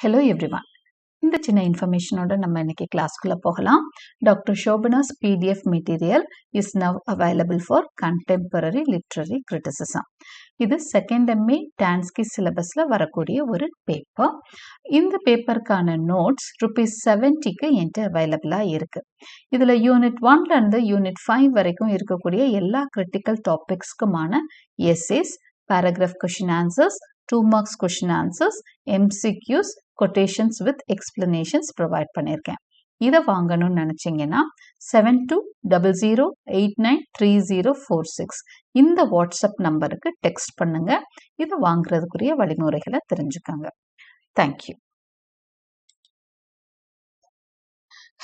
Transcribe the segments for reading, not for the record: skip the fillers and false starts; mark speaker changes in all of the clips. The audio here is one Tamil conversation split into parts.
Speaker 1: Hello everyone. இந்த சின்ன இன்ஃபர்மேஷனோட நம்ம இன்னைக்கு கிளாஸ்க்குள்ள போகலாம். Doctor Shobana's PDF material is now available for contemporary literary criticism. இது செகண்ட் MA டான்ஸ்கி சிலபஸ்ல வரக்கூடிய ஒரு பேப்பர். இந்த பேப்பருக்கான நோட்ஸ் ₹70க்கு என்கிட்ட அவைலபிளா இருக்கு. இதுல யூனிட் 1ல இருந்து யூனிட் 5 வரைக்கும் இருக்கக்கூடிய எல்லா கிரிட்டிக்கல் டாபிக்ஸ்க்குமான எஸ்ஏஸ், paragraph question answers, 2 marks question answers, MCQs, quotations with explanations provide பண்ணியிருக்கேன். இதை வாங்கணும்னு நினைச்சீங்கன்னா 7200893046 இந்த வாட்ஸ்அப் நம்பருக்கு டெக்ஸ்ட் பண்ணுங்க. இதை வாங்குறதுக்குரிய வழிமுறைகளை தெரிஞ்சுக்கோங்க. Thank you.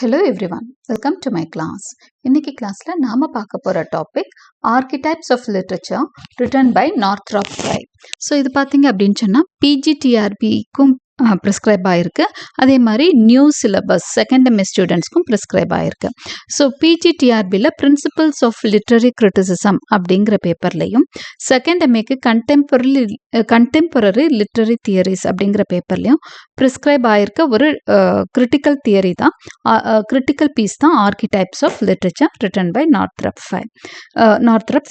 Speaker 1: Hello everyone, welcome to my class. இன்னைக்கு கிளாஸ்ல நாம பார்க்க போற topic Archetypes of Literature written by Northrop Frye. So இது பார்த்தீங்க அப்படின்னு சொன்னால் PGTRBக்கும் ப்ரிஸ்கிரைப் ஆகிருக்கு. அதே மாதிரி நியூ சிலபஸ் செகண்ட் MA ஸ்டூடெண்ட்ஸ்க்கும் ப்ரிஸ்கிரைப் ஆகிருக்கு. ஸோ PGTRBயில் பிரின்சிபல்ஸ் ஆஃப் லிட்ரரி கிரிட்டிசிசம் அப்படிங்கிற பேப்பர்லையும், செகண்ட் MAக்கு கண்டெம்பரரி லிட்ரரி தியரிஸ் அப்படிங்கிற பேப்பர்லையும் ப்ரிஸ்கிரைப் ஆகிருக்க ஒரு கிரிட்டிக்கல் தியரி தான், கிரிட்டிக்கல் பீஸ் தான் archetypes of literature written by Northrop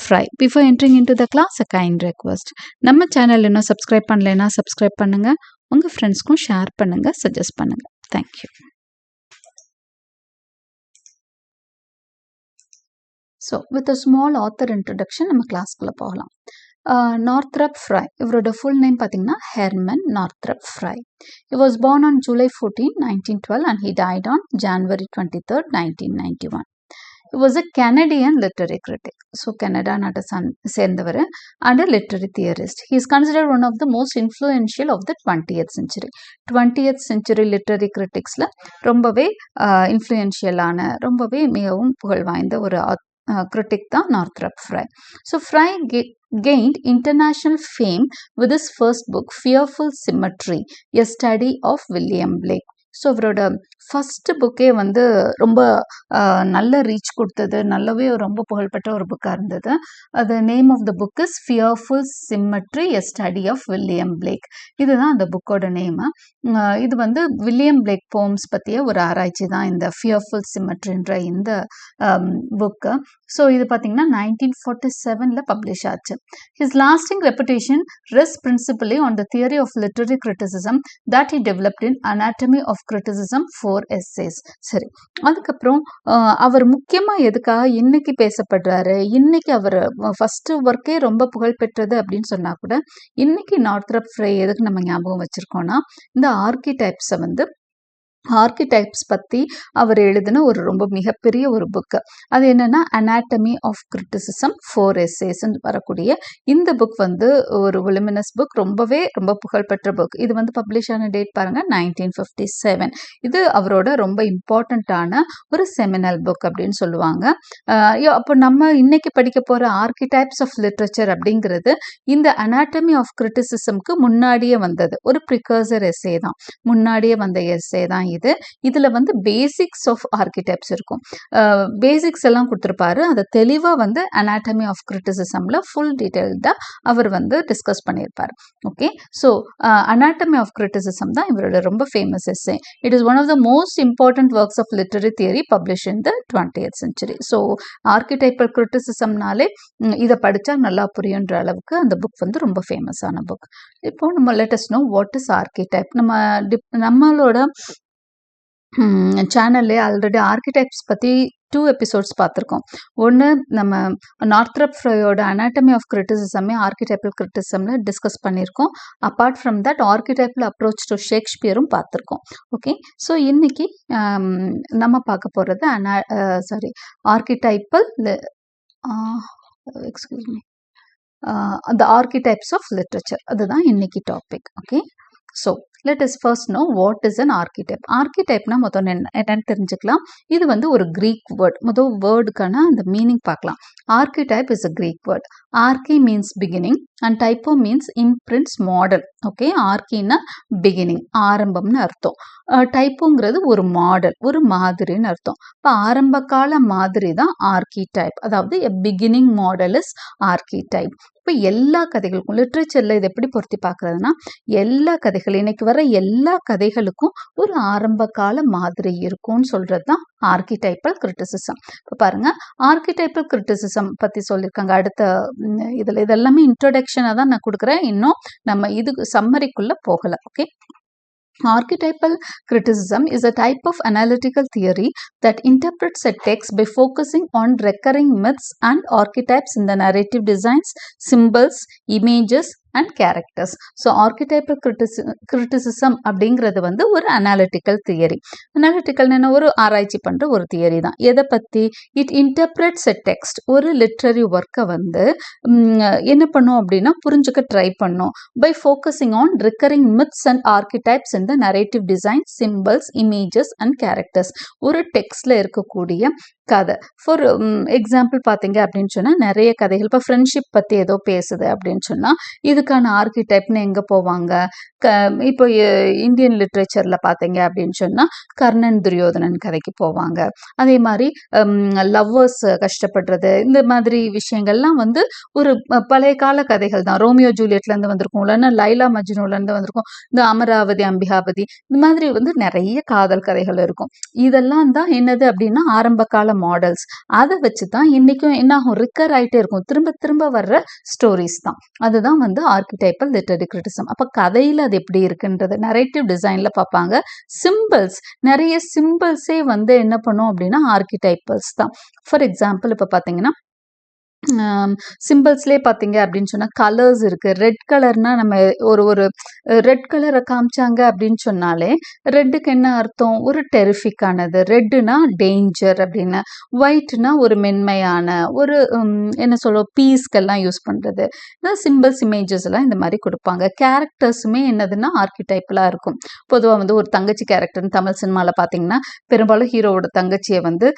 Speaker 1: Frye. Before entering into the class, a kind request. நம்ம சேனல் இன்னும் சப்ஸ்கிரைப் பண்ணலைன்னா சப்ஸ்கிரைப் பண்ணுங்க, உங்க ஃப்ரெண்ட்ஸ்க்கும் ஷேர் பண்ணுங்க, சஜஸ்ட் பண்ணுங்க. Thank you. So with a small author introduction நம்ம கிளாஸ்க்குள்ள போகலாம். Northrop Frye, இவரோட ஃபுல் நேம் பார்த்தீங்கன்னா Herman Northrop Frye. He was born on July 14, 1912 and he died on January 23, 1991. He was a Canadian literary critic. So Canada நாட்டை சேர்ந்தவர் and a literary theorist. He is considered one of the most influential of the 20th century. 20th century literary criticsல ரொம்பவே இன்ஃப்ளூயன்ஷியலான, ரொம்பவே மிகவும் புகழ் வாய்ந்த ஒரு critic தான் Northrop Frye. So Frye gained international fame with his first book, Fearful Symmetry, a study of William Blake. So அவரோட ஃபஸ்ட் புக்கே வந்து ரொம்ப நல்ல ரீச் கொடுத்தது, நல்லாவே ரொம்ப புகழ்பெற்ற ஒரு புக்காக இருந்தது. அது name of the book is fearful symmetry, a study of William Blake. இதுதான் அந்த புக்கோட நேமு. இது வந்து வில்லியம் பிளேக் போம்ஸ் பற்றிய ஒரு ஆராய்ச்சி தான் இந்த ஃபியர்ஃபுல் சிம்மெட்ரின்ற இந்த புக்கு. ஸோ இது பார்த்தீங்கன்னா 1947 பப்ளிஷ் ஆச்சு. His lasting reputation rest principally on the theory of literary criticism that he developed in anatomy of criticism 4 essays. சரி, அதுக்கப்புறம் அவர் முக்கியமாக எதுக்காக இன்னைக்கு பேசப்படுறாரு, இன்னைக்கு அவர் ஃபர்ஸ்ட் ஒர்க்கே ரொம்ப புகழ்பெற்றது அப்படின்னு சொன்னா கூட இன்னைக்கு Northrop Frye எதுக்கு நம்ம ஞாபகம் வச்சிருக்கோம்னா, இந்த ஆர்கிடைப்ஸை வந்து ஆர்கிடைப்ஸ் பற்றி அவர் எழுதின ஒரு ரொம்ப மிகப்பெரிய ஒரு புக்கு. அது என்னன்னா அனாட்டமி ஆஃப் கிரிட்டிசிசம் 4 essays வரக்கூடிய இந்த புக் வந்து ஒரு விலுமினஸ் புக், ரொம்பவே ரொம்ப புகழ்பெற்ற புக். இது வந்து பப்ளிஷ் ஆன டேட் பாருங்க 1957. இது அவரோட ரொம்ப இம்பார்ட்டண்ட்டான ஒரு செமினல் புக் அப்படின்னு சொல்லுவாங்க. அப்போ நம்ம இன்னைக்கு படிக்க போகிற ஆர்கிடைப்ஸ் ஆஃப் லிட்ரேச்சர் அப்படிங்கிறது இந்த அனாட்டமி ஆஃப் கிரிட்டிசிசம்க்கு முன்னாடியே வந்தது, ஒரு ப்ரிகர்சர் எஸ்ஸே தான், முன்னாடியே வந்த எஸ்ஸே தான் இது. இதுல வந்து பேசிக்ஸ் ஆஃப் ஆர்கிடைப்ஸ் இருக்கும், பேசிக்ஸ் எல்லாம் கொடுத்துருப்பாரு. அதை தெளிவாக வந்து அனாட்டமி ஆஃப் கிரிட்டிசிசம்ல ஃபுல் டீட்டெயில்டா அவர் வந்து டிஸ்கஸ் பண்ணியிருப்பார். Okay, so anatomy of criticism தான் இவரோட ரொம்ப famous essay. It is one of the most important works of literary theory publish in the 20th century. So archetypal கிரிட்டிசிசம்னாலே இதை படித்தா நல்லா புரியுன்ற அளவுக்கு அந்த புக் வந்து ரொம்ப ஃபேமஸான புக். இப்போ நம்ம let us know what is ஆர்கிடைப். நம்மளோட சேனல்லே ஆல்ரெடி ஆர்கிடைப்ஸ் பற்றி 2 எபிசோட்ஸ் பார்த்துருக்கோம். ஒன்று நம்ம Northrop Fryeயோட அனாட்டமி ஆஃப் கிரிட்டிசிசமே ஆர்கிடைப்பல் கிரிட்டிசிசமில் டிஸ்கஸ் பண்ணியிருக்கோம். Apart from that archetypal approach to ஷேக்ஸ்பியரும் பார்த்துருக்கோம். ஓகே, ஸோ இன்னைக்கு நம்ம பார்க்க போகிறது ஆர்கிடைப்பல் the archetypes of literature. அதுதான் இன்னைக்கு topic. Okay, so let us first know what is an archetype. ஆர்கிடைப்னா முதல் என்னன்னு தெரிஞ்சுக்கலாம். இது வந்து ஒரு கிரீக் வேர்ட். முதல் வேர்டுக்கான அந்த மீனிங் பார்க்கலாம். ஆர்கிடைப் is a Greek word. Arche means beginning and typo means imprints model. Okay, ஆர்கின்னா பிகினிங், ஆரம்பம்னு அர்த்தம். டைப்புங்கிறது ஒரு மாடல், ஒரு மாதிரின்னு அர்த்தம். இப்போ ஆரம்ப கால மாதிரி தான் ஆர்கிடைப், அதாவது a beginning model is archetype. இப்போ எல்லா கதைகளுக்கும் லிட்ரேச்சரில் இது எப்படி பொருத்தி பார்க்குறதுனா எல்லா கதைகள் இன்னைக்கு வர எல்லா கதைகளுக்கும் ஒரு ஆரம்ப கால மாதிரி இருக்கும்னு சொல்கிறது தான் ஆர்கிடைப்பல் கிரிட்டிசிசம். இப்போ பாருங்கள், ஆர்கிடைப்பல் கிரிட்டிசிசம் பற்றி சொல்லியிருக்காங்க அடுத்த இதில். இதெல்லாமே இன்ட்ரோடக்ஷனாக தான் நான் கொடுக்குறேன், இன்னும் நம்ம இது சம்மரிக்குள்ளே போகலை. Okay, archetypal criticism is a type of analytical theory that interprets a text by focusing on recurring myths and archetypes in the narrative designs, symbols, images and characters. So archetypal criticism அப்படிங்கிறது வந்து ஒரு analytical theory. analytical ஒரு ஆராய்ச்சி பண்ணுற ஒரு தியரி தான். எதை பற்றி? இட் இன்டர்பிரட்ஸ் எ டெக்ஸ்ட், ஒரு லிட்ரரி ஒர்க்கை வந்து என்ன பண்ணும் அப்படின்னா புரிஞ்சுக்க ட்ரை பண்ணும். By focusing on recurring myths and archetypes இந்த narrative design, symbols, images and characters. ஒரு டெக்ஸ்டில் இருக்கக்கூடிய கதை. ஃபார் எக்ஸாம்பிள் பார்த்தீங்க அப்படின்னு சொன்னால் நிறைய கதைகள் இப்போ ஃப்ரெண்ட்ஷிப் பற்றி ஏதோ பேசுது அப்படின்னு சொன்னால் இதுக்கான ஆர்கிடைப்னு எங்கே போவாங்க? இப்போ இந்தியன் லிட்ரேச்சரில் பார்த்தீங்க அப்படின்னு சொன்னால் கர்ணன் துரியோதனன் கதைக்கு போவாங்க. அதே மாதிரி லவ்வர்ஸ் கஷ்டப்படுறது, இந்த மாதிரி விஷயங்கள்லாம் வந்து ஒரு பழைய கால கதைகள் தான். ரோமியோ ஜூலியட்லேருந்து வந்திருக்கும், இல்லைன்னா லைலா மஜ்னுலேருந்து வந்திருக்கும். இந்த அமராவதி, அம்பிகாபதி, இந்த மாதிரி வந்து நிறைய காதல் கதைகள் இருக்கும். இதெல்லாம் தான் என்னது அப்படின்னா ஆரம்ப கால மாடல்ஸ். அதை வச்சு தான் இன்றைக்கும் என்ன ஆகும்? ரிக்கர் ஆகிட்டே இருக்கும், திரும்ப திரும்ப வர்ற ஸ்டோரிஸ் தான். அதுதான் வந்து ஆர்கிடைப்பல் லிட்டரரி கிரிட்டிசம். அப்போ கதையில் அது எப்படி இருக்குன்றது நரேட்டிவ் டிசைனில் பார்ப்பாங்க. சிம்பிள்ஸ், நிறைய சிம்பிள்ஸே வந்து என்ன பண்ணும் அப்படின்னா ஆர்கிடைப்பல்ஸ் தான். ஃபார் எக்ஸாம்பிள் இப்போ பார்த்தீங்கன்னா சிம்பிள்ஸ்லேயே பார்த்தீங்க அப்படின்னு சொன்னால் கலர்ஸ் இருக்குது. ரெட் கலர்னால் நம்ம ஒரு ரெட் கலரை காமிச்சாங்க அப்படின்னு சொன்னாலே ரெட்டுக்கு என்ன அர்த்தம்? ஒரு டெரிஃபிக்கானது. ரெட்டுனா டேஞ்சர் அப்படின்னு, ஒயிட்னா ஒரு மென்மையான ஒரு என்ன சொல்லுவோம் பீஸ்க்கெல்லாம் யூஸ் பண்ணுறது. இந்த சிம்பிள்ஸ், இமேஜஸ் எல்லாம் இந்த மாதிரி கொடுப்பாங்க. கேரக்டர்ஸுமே என்னதுன்னா ஆர்கிடைப்பலாக இருக்கும். பொதுவாக வந்து ஒரு தங்கச்சி கேரக்டர்னு தமிழ் சினிமாவில் பார்த்தீங்கன்னா பெரும்பாலும் ஹீரோவோட தங்கச்சியை வந்து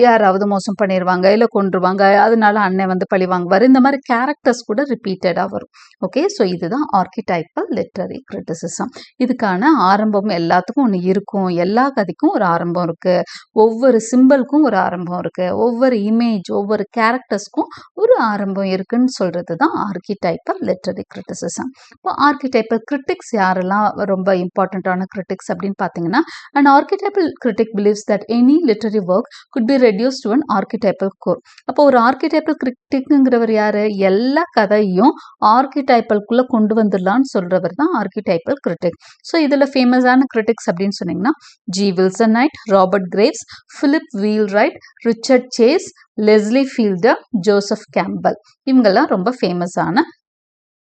Speaker 1: யாராவது மோசம் பண்ணிடுவாங்க, இல்லை கொண்டுருவாங்க, அதனால அண்ணன் வந்து பழி வாங்குவார். இந்த மாதிரி கேரக்டர்ஸ் கூட ரிப்பீட்டடாக வரும். ஓகே, ஸோ இதுதான் ஆர்கிடைப்பல் லிட்டரரி கிரிட்டிசிசம். இதுக்கான ஆரம்பம் எல்லாத்துக்கும் ஒன்று இருக்கும். எல்லா கதைக்கும் ஒரு ஆரம்பம் இருக்குது, ஒவ்வொரு சிம்பிளுக்கும் ஒரு ஆரம்பம் இருக்குது, ஒவ்வொரு இமேஜ், ஒவ்வொரு கேரக்டர்ஸ்க்கும் ஒரு ஆரம்பம் இருக்குன்னு சொல்கிறது தான் ஆர்கிடைப்பல் லிட்டரரி கிரிட்டிசிசம். இப்போ ஆர்கிடைப்பல் கிரிட்டிக்ஸ் யாரெல்லாம் ரொம்ப இம்பார்ட்டண்ட்டான கிரிட்டிக்ஸ் அப்படின்னு பார்த்தீங்கன்னா, an archetypal critic believes that any literary work could be reduced to an archetypal core. அப்போ ஒரு ஆர்கிடைப்பல் கிரிட்டிக்ங்கிறவர் யாரு? எல்லா கதையும் ஆர்கிடைப்பல்குள்ளே கொண்டு வந்துடலான்னு சொல்றவர் தான் ஆர்கிடைப்பல் கிரிட்டிக். ஸோ இதில் ஃபேமஸான கிரிட்டிக்ஸ் அப்படின்னு சொன்னீங்கன்னா G Wilson Knight, Robert Graves, Philip Wheelwright, Richard Chase, Leslie Fiedler, Joseph Campbell, இவங்கெல்லாம் ரொம்ப ஃபேமஸான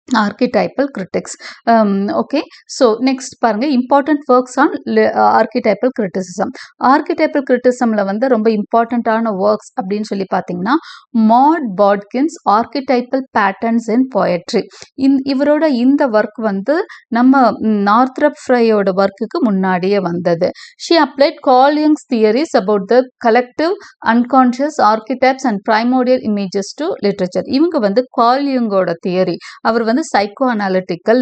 Speaker 1: archetypal critics. Okay, so next பாருங்க important works on archetypal criticism. archetypal criticismல வந்து ரொம்ப இம்பார்ட்டண்ட்டான ஒர்க்ஸ் அப்படின்னு சொல்லி பார்த்தீங்கன்னா மாட் பாட்கின்ஸ் archetypal patterns in poetry. இவரோட இந்த ஒர்க் வந்து நம்ம நார்த்ரப் ஃப்ரையோட ஒர்க்குக்கு முன்னாடியே வந்தது. she applied Carl Jung's theories about the collective unconscious archetypes and primordial images to literature. இவங்க வந்து கார்ல் யுங்கோட தியரி, அவர் வந்து சைக்கோ அனாலிட்டிக்கல்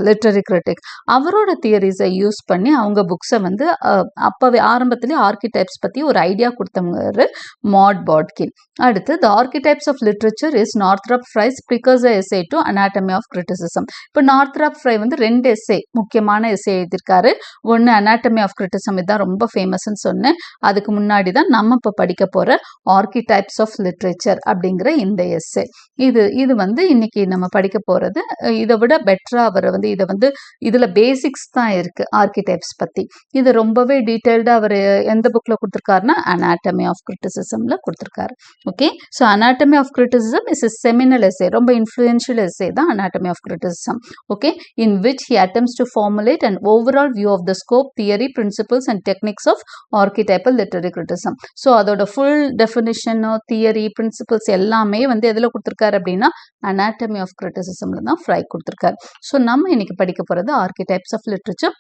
Speaker 1: லிட்ரரி கிரிட்டிக், அவரோட தியரிஸை யூஸ் பண்ணி அவங்க புக்ஸை வந்து அப்போவே ஆரம்பத்திலே ஆர்கிடைப்ஸ் பற்றி ஒரு ஐடியா கொடுத்தவங்க மாட் பாட்கின். அடுத்து the archetypes of literature is Northrop Frye's precursor essay to anatomy of criticism. இப்போ நார்த்ரப் ஃப்ரை வந்து 2 எஸ்ஸே, முக்கியமான எஸ்ஸே எழுதியிருக்காரு. ஒன்று அனாட்டமி ஆஃப் கிரிட்டிசிசம், இதுதான் ரொம்ப ஃபேமஸ்ன்னு சொன்னேன். அதுக்கு முன்னாடி தான் நம்ம இப்போ படிக்க போகிற ஆர்கிடைப்ஸ் ஆஃப் லிட்ரேச்சர் அப்படிங்கிற இந்த எஸ்ஸே. இது வந்து இன்னைக்கு நம்ம படிக்க போகிறது. இதை விட பெட்டராக அவர் வந்து இதை வந்து இதில் பேசிக்ஸ் தான் இருக்குது ஆர்கிடைப்ஸ் பற்றி. இது ரொம்பவே டீட்டெயில்டாக அவர் எந்த புக்கில் கொடுத்துருக்காருன்னா அனாட்டமி ஆஃப் கிரிட்டிசிசமில் கொடுத்துருக்காரு. Okay, so anatomy of criticism is a seminal essay, ரொம்ப இன்ஃப்ளூயன்ஷியல் எஸ்ஸே தான் anatomy of criticism. Okay, in which he attempts to formulate and overall view of the scope, theory, principles and techniques of archetypal literary criticism. So அதோட ஃபுல் டெஃபினிஷனோ தியரி, பிரின்சிபல்ஸ் எல்லாமே வந்து எதில் கொடுத்துருக்காரு அப்படின்னா அனாட்டமி ஆஃப் கிரிட்டிசிசம்ல தான் ஃப்ரை கொடுத்துருக்காரு. ஸோ நம்ம இன்னைக்கு படிக்க போகிறது ஆர்கிடைப்ஸ் ஆஃப் லிட்ரேச்சர்.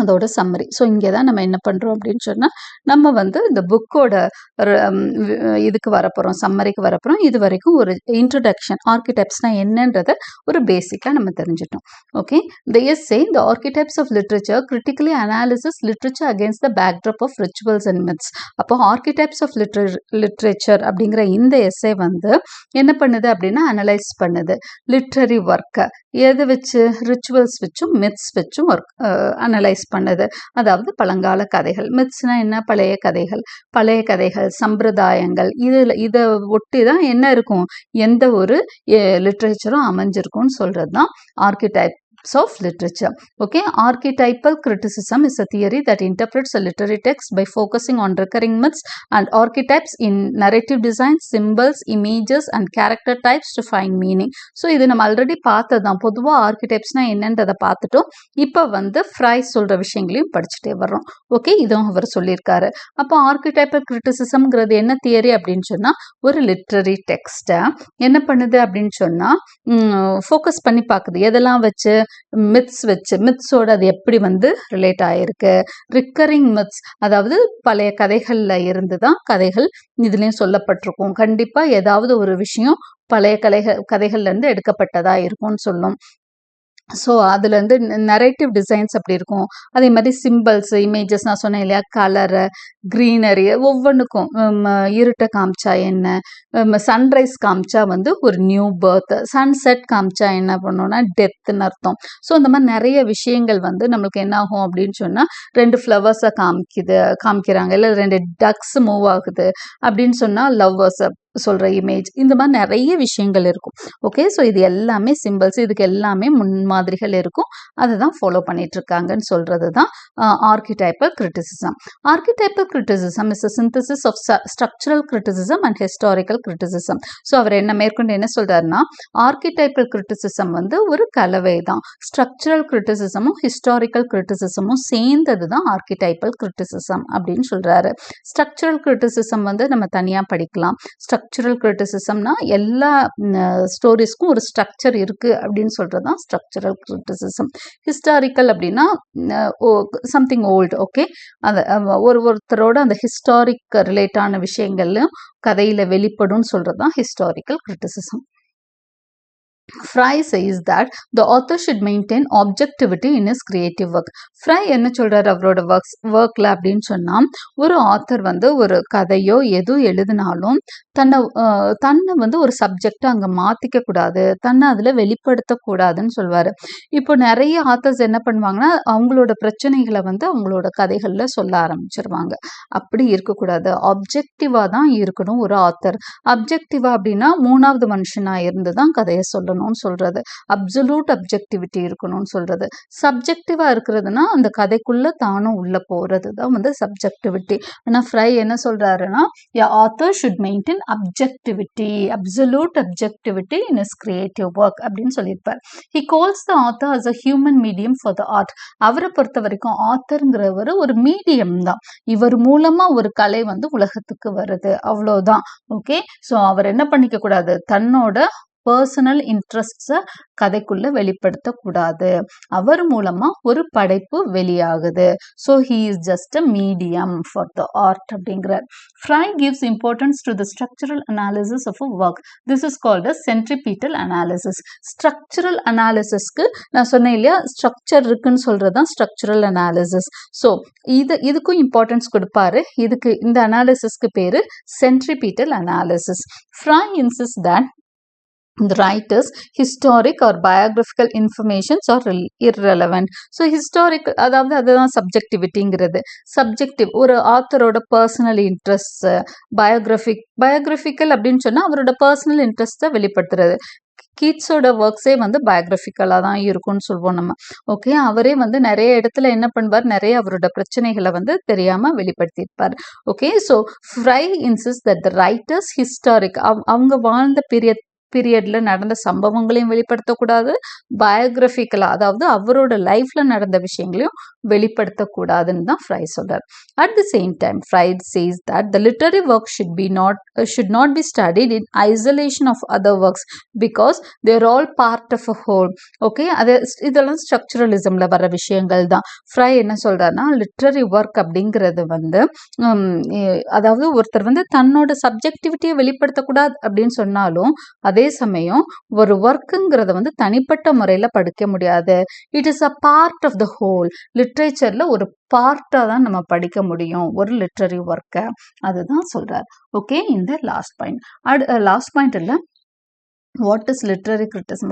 Speaker 1: அதோட சம்மரி. ஸோ இங்கே தான் நம்ம என்ன பண்ணுறோம் அப்படின்னு சொன்னால், நம்ம வந்து இந்த புக்கோட இதுக்கு வரப்போகிறோம், சம்மரிக்கு வரப்போகிறோம். இது வரைக்கும் ஒரு இன்ட்ரடக்ஷன், ஆர்கிடைப்ஸ்னால் என்னன்றதை ஒரு பேசிக்காக நம்ம தெரிஞ்சிட்டோம். Okay, the essay the archetypes of literature critically analysis literature against the backdrop of rituals and myths. அப்போ ஆர்கிடைப்ஸ் ஆஃப் லிட்ரேச்சர் அப்படிங்கிற இந்த எஸ்ஸே வந்து என்ன பண்ணுது அப்படின்னா, அனலைஸ் பண்ணுது லிட்ரரி ஒர்க்கை எது வச்சு, ரிச்சுவல்ஸ் வச்சும் மித்ஸ் வச்சும் ஒர்க் அனலைஸ் பண்ணுது. அதாவது பழங்கால கதைகள், மித்ஸ்னா என்ன, பழைய கதைகள், சம்பிரதாயங்கள், இதை ஒட்டி தான் என்ன இருக்கும், எந்த ஒரு லிட்ரேச்சரும் அமைஞ்சிருக்கும்னு சொல்றது தான் archetypes of literature. Okay, archetypal criticism is a theory that interprets a literary text by focusing on recurring myths and archetypes in narrative design, symbols, images and character types to find meaning. So இது நம்ம ஆல்ரெடி பார்த்ததுதான். பொதுவாக ஆர்கிடைப்ஸ்னா என்னன்றதை பார்த்துட்டோம். இப்போ வந்து ஃப்ரை சொல்ற விஷயங்களையும் படிச்சுட்டே வர்றோம். ஓகே, இதுவும் அவர் சொல்லியிருக்காரு. அப்போ ஆர்கிடைப்பல் கிரிட்டிசிசம்ங்கிறது என்ன தியரி அப்படின்னு சொன்னா, ஒரு லிட்ரரி டெக்ஸ்ட்டை என்ன பண்ணுது அப்படின்னு சொன்னா, ஃபோக்கஸ் பண்ணி பார்க்குது. எதெல்லாம் வச்சு, மித்ஸ் வச்சு, மித்ஸோட அது எப்படி வந்து ரிலேட் ஆகிருக்கு, ரிக்கரிங் மித்ஸ், அதாவது பழைய கதைகளில் இருந்து தான் கதைகள் இதுலேயும் சொல்லப்பட்டிருக்கும். கண்டிப்பாக ஏதாவது ஒரு விஷயம் பழைய கதைகள்லேருந்து எடுக்கப்பட்டதா இருக்கும்னு சொல்லும். ஸோ அதுலேருந்து நரேட்டிவ் டிசைன்ஸ் அப்படி இருக்கும். அதே மாதிரி சிம்பிள்ஸ், இமேஜஸ், நான் சொன்னேன் இல்லையா, கலரு, க்ரீனரி, ஒவ்வொன்றுக்கும் இருட்டை காமிச்சா என்ன, சன்ரைஸ் காமிச்சா வந்து ஒரு நியூ பர்த், சன்செட் காமிச்சா என்ன பண்ணோன்னா டெத்துன்னு அர்த்தம். ஸோ இந்த மாதிரி நிறைய விஷயங்கள் வந்து நம்மளுக்கு என்ன ஆகும் அப்படின்னு சொன்னால், 2 ஃப்ளவர்ஸை காமிக்கிறாங்க, இல்லை 2 டக்ஸ் மூவ் ஆகுது அப்படின்னு சொன்னால் லவ்வர்ஸை சொல்கிற இமேஜ், இந்த மாதிரி நிறைய விஷயங்கள் இருக்கும். ஓகே, ஸோ இது எல்லாமே சிம்பிள்ஸ், இதுக்கு எல்லாமே முன்மாதிரிகள் இருக்கும். அதை தான் ஃபாலோ பண்ணிட்டு இருக்காங்கன்னு சொல்கிறது தான் archetypal criticism. Archetypal criticism is a synthesis of structural criticism and historical criticism. So அவர் மேற்கொண்டு என்ன சொல்கிறாருன்னா, ஆர்கிடைப்பல் கிரிட்டிசிசம் வந்து ஒரு கலவை தான். ஸ்ட்ரக்சரல் கிரிட்டிசிசமும் ஹிஸ்டாரிக்கல் கிரிட்டிசிசமும் சேர்ந்தது தான் ஆர்கிடைப்பல் கிரிட்டிசிசம் அப்படின்னு சொல்கிறாரு. ஸ்ட்ரக்சரல் கிரிட்டிசிசம் வந்து நம்ம தனியாக படிக்கலாம். ஸ்ட்ரக்சரல் கிரிட்டிசிசம்னா எல்லா ஸ்டோரிஸ்க்கும் ஒரு ஸ்ட்ரக்சர் இருக்குது அப்படின்னு சொல்கிறது தான் ஸ்ட்ரக்சரல் கிரிட்டிசிசம். ஹிஸ்டாரிக்கல் அப்படின்னா சம்திங் ஓல்டு. ஓகே, அந்த ஒருத்தரோட அந்த ஹிஸ்டாரிக் ரிலேட்டான விஷயங்கள்லையும் கதையில் வெளிப்படும்னு சொல்கிறது தான் historical criticism. Fry says that the author should maintain objectivity in his creative work. Fry என்ன சொல்றாரு அவரோட ஒர்க்ல அப்படின்னு சொன்னா, ஒரு ஆத்தர் வந்து ஒரு கதையோ எதோ எழுதினாலும் தன்னை வந்து ஒரு சப்ஜெக்டை அங்கே மாற்றிக்க கூடாது, தன்னை அதில் வெளிப்படுத்தக்கூடாதுன்னு சொல்லுவார். இப்போ நிறைய ஆத்தர்ஸ் என்ன பண்ணுவாங்கன்னா, அவங்களோட பிரச்சனைகளை வந்து அவங்களோட கதைகளில் சொல்ல ஆரம்பிச்சிருவாங்க. அப்படி இருக்கக்கூடாது, ஆப்ஜெக்டிவாக தான் இருக்கணும் ஒரு ஆத்தர். அப்ஜெக்டிவா அப்படின்னா 3வது மனுஷனாக இருந்து தான் கதையை சொல்லணும்னு சொல்கிறது. அப்சல்யூட் அப்ஜெக்டிவிட்டி இருக்கணும்னு சொல்கிறது. சப்ஜெக்டிவாக இருக்கிறதுனா அந்த கதைக்குள்ளே தானும் உள்ளே போகிறது தான் வந்து சப்ஜெக்டிவிட்டி. ஆனால் ஃப்ரை என்ன சொல்கிறாருன்னா, author should maintain objectivity, absolute objectivity in his creative work அப்படின்னு சொல்லியிருப்பார். He calls the author as a human medium for the art. அவரை பொறுத்த வரைக்கும் ஆத்தருங்கிறவர் ஒரு மீடியம் தான். இவர் மூலமா ஒரு கலை வந்து உலகத்துக்கு வருது, அவ்வளோதான். ஓகே, ஸோ அவர் என்ன பண்ணிக்க கூடாது, தன்னோட பர்சனல் இன்ட்ரெஸ்ட்ஸை கதைக்குள்ள வெளிப்படுத்தக்கூடாது. அவர் மூலமா ஒரு படைப்பு வெளியாகுது. So he is just a medium for the art அப்படிங்கிறார். Frye gives importance to the structural analysis of a work. This is called a centripetal analysis. Structural அனாலிசிஸ்க்கு நான் சொன்னேன் இல்லையா, ஸ்ட்ரக்சர் இருக்குன்னு சொல்றது தான் ஸ்ட்ரக்சரல் அனாலிசிஸ். ஸோ இதுக்கும் இம்பார்ட்டன்ஸ் கொடுப்பாரு. இதுக்கு இந்த அனாலிசிஸ்க்கு பேரு centripetal analysis. Frye insists that the writer's historic or biographical informations are irrelevant. So historic, அதாவது அதுதான் சப்ஜெக்டிவிட்டிங்கிறது. சப்ஜெக்டிவ் ஒரு ஆத்தரோட பர்சனல் இன்ட்ரெஸ்ட், பயோகிராஃபிக்கல் அப்படின்னு சொன்னால் அவரோட பர்சனல் இன்ட்ரெஸ்ட்டை வெளிப்படுத்துறது. கீட்ஸோட ஒர்க்ஸே வந்து பயோகிராஃபிக்கலாக தான் இருக்கும்னு சொல்வோம் நம்ம. ஓகே, அவரே வந்து நிறைய இடத்துல என்ன பண்ணுவார், நிறைய அவரோட பிரச்சனைகளை வந்து தெரியாமல் வெளிப்படுத்தியிருப்பார். Okay, so Frye insists that the writer's historic, அவங்க வாழ்ந்த பீரியட் பீரியட்ல நடந்த சம்பவங்களையும் வெளிப்படுத்தக்கூடாது, பயோகிராபிக்கலா அதாவது அவரோட லைஃப்ல நடந்த விஷயங்களையும் வெளிப்படுத்தக்கூடாதுன்னு தான் ஃப்ரை சொல்றார். At the same time, Freud says that the literary work should not be studied in isolation of other works because they are all part of a whole. Okay, அது இதெல்லாம் ஸ்ட்ரக்சரலிசம்ல வர விஷயங்கள் தான். ஃப்ரை என்ன சொல்றாருன்னா, லிட்ரரி ஒர்க் அப்படிங்கிறது வந்து அதாவது ஒருத்தர் வந்து தன்னோட சப்ஜெக்டிவிட்டியை வெளிப்படுத்தக்கூடாது அப்படின்னு சொன்னாலும் அதே சமயம் ஒரு ஒர்க்குங்கிறத வந்து தனிப்பட்ட முறையில் படிக்க முடியாது. It is a part of the whole. லிட்ரேச்சர்ல ஒரு பார்ட்டாக தான் நம்ம படிக்க முடியும் ஒரு லிட்ரரி ஒர்க்கை, அதுதான் சொல்றார். ஓகே, இந்த லாஸ்ட் பாயிண்ட் இல்லை, வாட் இஸ் லிட்ரரி கிரிட்டிசம்,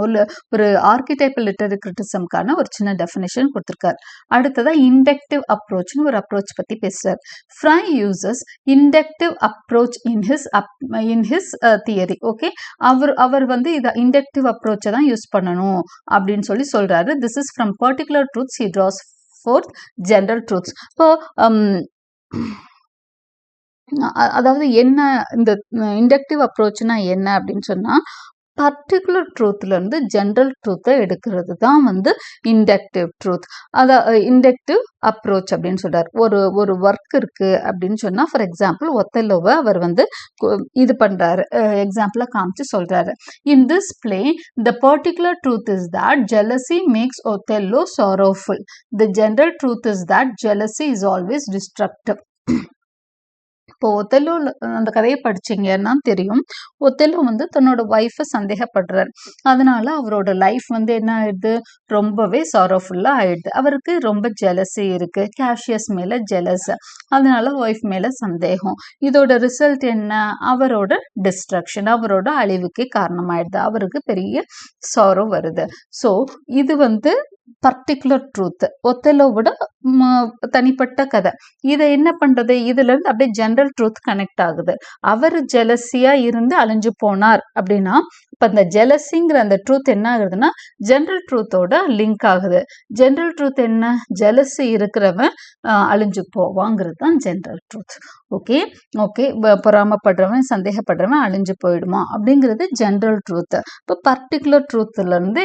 Speaker 1: ஒரு ஆர்கிடைப்பல் லிட்ரரி கிரிட்டிசம்கான ஒரு சின்ன டெஃபினேஷன் கொடுத்துருக்காரு. அடுத்ததா இண்டக்டிவ் அப்ரோச்னு ஒரு அப்ரோச் பத்தி பேசுறாரு. Frye uses inductive approach in his theory. Okay, அவர் வந்து இதை இண்டக்டிவ் அப்ரோச்சை தான் யூஸ் பண்ணணும் அப்படின்னு சொல்றாரு. This is from particular truths he draws forth general truths. இப்போ அதாவது என்ன இந்த இண்டக்டிவ் அப்ரோச்னா என்ன அப்படின்னு சொன்னா, பர்டிகுலர் ட்ரூத்ல இருந்து ஜென்ரல் ட்ரூத்தை எடுக்கிறது தான் வந்து இண்டக்டிவ் ட்ரூத், இண்டக்டிவ் அப்ரோச் அப்படின்னு சொல்றாரு. ஒரு ஒர்க் இருக்கு அப்படின்னு சொன்னா, ஃபார் எக்ஸாம்பிள் ஒத்தெல்லோவை அவர் வந்து இது பண்றாரு, எக்ஸாம்பிளா காமிச்சு சொல்றாரு. In this play the particular truth is that jealousy makes Othello sorrowful. The general truth is that jealousy is always destructive. இப்போ ஒத்தெல்லோ அந்த கதையை படிச்சீங்கன்னா தெரியும், ஒத்தெல்லோ வந்து தன்னோட ஒய்ஃபை சந்தேகப்படுறாரு. அதனால அவரோட லைஃப் வந்து என்ன ஆயிடுது, ரொம்பவே சாரோஃபுல்லா ஆயிடுது. அவருக்கு ரொம்ப ஜெலசி இருக்கு, கேஷியஸ் மேல ஜெலஸ், அதனால ஒய்ஃப் மேல சந்தேகம். இதோட ரிசல்ட் என்ன, அவரோட டிஸ்ட்ரக்ஷன், அவரோட அழிவுக்கு காரணமாயிடுது. அவருக்கு பெரிய சாரோ வருது. ஸோ இது வந்து பர்டிகுலர் ட்ரூத், ஒத்தெல்லோவோட தனிப்பட்ட கதை. இதை என்ன பண்றது, இதுல இருந்து அப்படியே ஜெனரல் ட்ரூத் கனெக்ட் ஆகுது. அவர் ஜெலசியா இருந்து அழிஞ்சு போனார் அப்படின்னா, இப்ப இந்த ஜெலசிங்கிற அந்த ட்ரூத் என்ன ஆகுதுன்னா ஜெனரல் ட்ரூத்தோட லிங்க் ஆகுது. ஜெனரல் ட்ரூத் என்ன, ஜெலசி இருக்கிறவன் அழிஞ்சு போவாங்கிறது தான் ஜெனரல் ட்ரூத். ஓகே, பொறாமப்படுறவன் சந்தேகப்படுறவன் அழிஞ்சு போயிடுமா அப்படிங்கிறது ஜெனரல் ட்ரூத். இப்போ பர்டிகுலர் ட்ரூத்ல இருந்து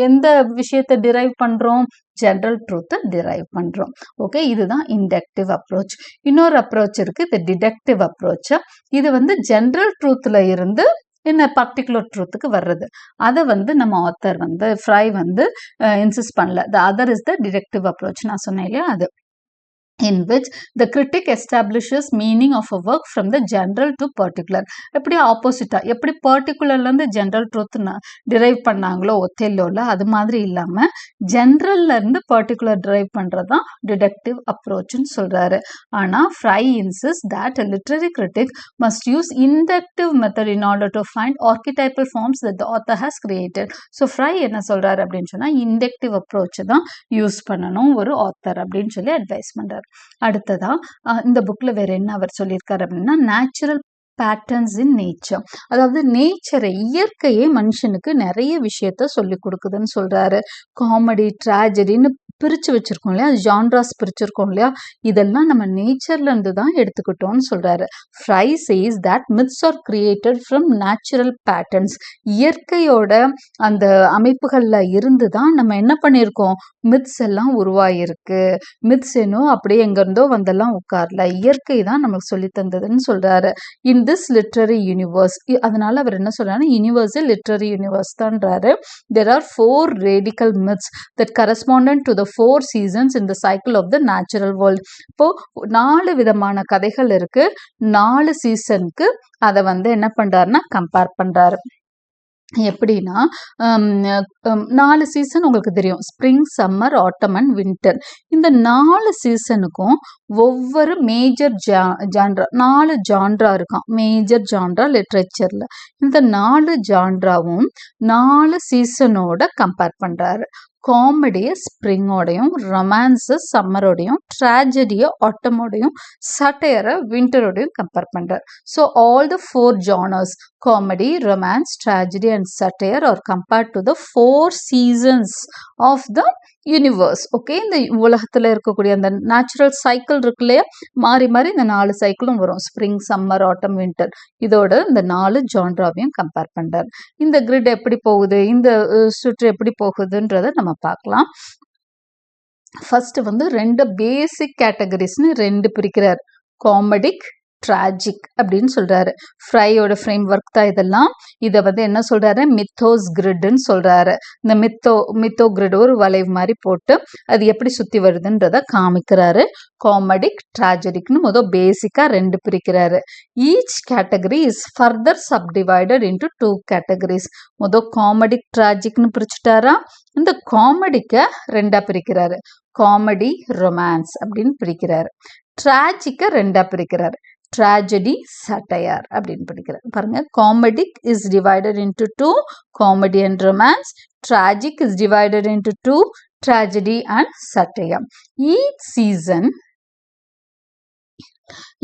Speaker 1: எந்த விஷயத்தை டிரைவ் பண்றோம், ஜெனரல் ட்ரூத்தை டிரைவ் பண்றோம். ஓகே, இதுதான் இண்டக்டிவ் அப்ரோச். இன்னொரு அப்ரோச் இருக்கு, இது டிடக்டிவ் அப்ரோச். இது வந்து ஜெனரல் ட்ரூத்ல இருந்து என்ன பர்டிகுலர் ட்ரூத்துக்கு வர்றது. அதை வந்து நம்ம ஆத்தர் வந்து ஃப்ரை வந்து இன்சிஸ்ட் பண்ணல. The other is the deductive approach, நான் சொன்னேன் இல்லையா, அது in which the critic establishes meaning of a work from the general to particular. எப்படி ஆப்போசிட்டா, எப்படி பர்டிகுலர்ல இருந்து ஜெனரல் ட்ரூத் டிரைவ் பண்ணாங்களோ ஒத்தெல்லோல, அது மாதிரி இல்லாம ஜெனரல்ல இருந்து பர்டிகுலர் டிரைவ் பண்றதுதான் டிடக்டிவ் அப்ரோச்னு சொல்றாரு. ஆனா fry insist that a literary critic must use inductive method in order to find archetypal forms that the author has created. So fry என்ன சொல்றாரு அப்படின்னு சொன்னா, இண்டக்டிவ் அப்ரோச் தான் யூஸ் பண்ணணும் ஒரு ஆத்தர் அப்படின்னு சொல்லி அட்வைஸ் பண்றாரு. அடுத்ததா இந்த புக்ல வேற என்ன அவர் சொல்லியிருக்காரு அப்படின்னா, நேச்சுரல் பேட்டர்ன்ஸ் இன் நேச்சர், அதாவது நேச்சரை, இயற்கையே மனுஷனுக்கு நிறைய விஷயத்த சொல்லி கொடுக்குதுன்னு சொல்றாரு. காமெடி, ட்ராஜடின்னு பிரிச்சு வச்சிருக்கோம் இல்லையா, ஜான்ராஸ் பிரிச்சிருக்கோம் இல்லையா, இதெல்லாம் நம்ம நேச்சர்ல இருந்து தான் எடுத்துக்கிட்டோம்னு சொல்றாரு. Fry says that myths are created from natural patterns. இயற்கையோட அந்த அமைப்புகள்ல இருந்து தான் நம்ம என்ன பண்ணியிருக்கோம், மித்ஸ் எல்லாம் உருவாயிருக்கு. மித்ஸ் என்னோ அப்படியே எங்க இருந்தோ வந்தெல்லாம் உட்கார்ல, இயற்கை தான் நமக்கு சொல்லி தந்ததுன்னு சொல்றாரு. இன் திஸ் லிட்ரரி யூனிவர்ஸ், அதனால அவர் என்ன சொல்றாரு, யூனிவர்சல் லிட்ரரி யூனிவர்ஸ் தான்றாரு. There are 4 radical myths that correspondent to the 4 seasons in the cycle of the natural world. இப்போ 4 விதமான கதைகள் இருக்கு, 4 சீசனுக்கு அதை வந்து என்ன பண்றாருன்னா கம்பேர் பண்றாரு. எப்படின்னா 4 சீசன் உங்களுக்கு தெரியும், spring, summer, autumn and winter. இந்த 4 சீசனுக்கும் ஒவ்வொரு மேஜர் ஜான்ரா, 4 ஜான்ரா இருக்கான், மேஜர் ஜான்ரா லிட்ரேச்சர்ல. இந்த 4 ஜான்ராவும் 4 சீசனோட கம்பேர் பண்றாரு. காமெடியை ஸ்ப்ரிங்கோடையும், ரொமான்ஸை சம்மரோடையும், ட்ராஜடியை ஆட்டமோடையும், சட்டையரை விண்டரோடையும் கம்பேர் பண்ணுறார். So all the 4 genres comedy, romance, tragedy and satire are compared to the 4 seasons of the universe. Okay, இந்த உலகத்தில் இருக்கக்கூடிய அந்த நேச்சுரல் சைக்கிள் இருக்கு இல்லையா, மாறி மாறி இந்த 4 சைக்கிளும் வரும், ஸ்ப்ரிங், சம்மர், ஆட்டம், வின்டர். இதோட இந்த 4 ஜான்ராவையும் கம்பேர் பண்ணுறார். இந்த கிரிட் எப்படி போகுது, இந்த சுற்று எப்படி போகுதுன்றதை நம்ம பார்க்கலாம். ஃபர்ஸ்ட் வந்து 2 பேசிக் கேட்டகரிஸ்னு 2 பிரிக்கிறார், காமெடிக், ட்ராஜிக் அப்படின்னு சொல்றாரு. ஃப்ரையோட ஃப்ரேம் ஒர்க் தான் இதெல்லாம். இதை வந்து என்ன சொல்றாரு, மித்தோஸ் கிரிட்னு சொல்றாரு. இந்த மித்தோ கிரிட் ஒரு வளைவு மாதிரி போட்டு அது எப்படி சுத்தி வருதுன்றத காமிக்கிறாரு. காமெடிக், ட்ராஜடிக்னு முதல் பேசிக்கா 2 பிரிக்கிறாரு. Each category is further subdivided into 2 categories. முதல் காமெடிக், ட்ராஜிக்னு பிரிச்சுட்டாரா, இந்த காமெடிக்கை 2ஆ பிரிக்கிறாரு. காமெடி, ரொமான்ஸ் அப்படின்னு பிரிக்கிறாரு. ட்ராஜிக்கை 2ஆ பிரிக்கிறாரு. ட்ராஜடி, சட்டையர் அப்படின்னு பிடிக்கிறார். பாருங்க, comedic is divided into 2, comedy and romance. Tragic is divided into 2, tragedy and satire.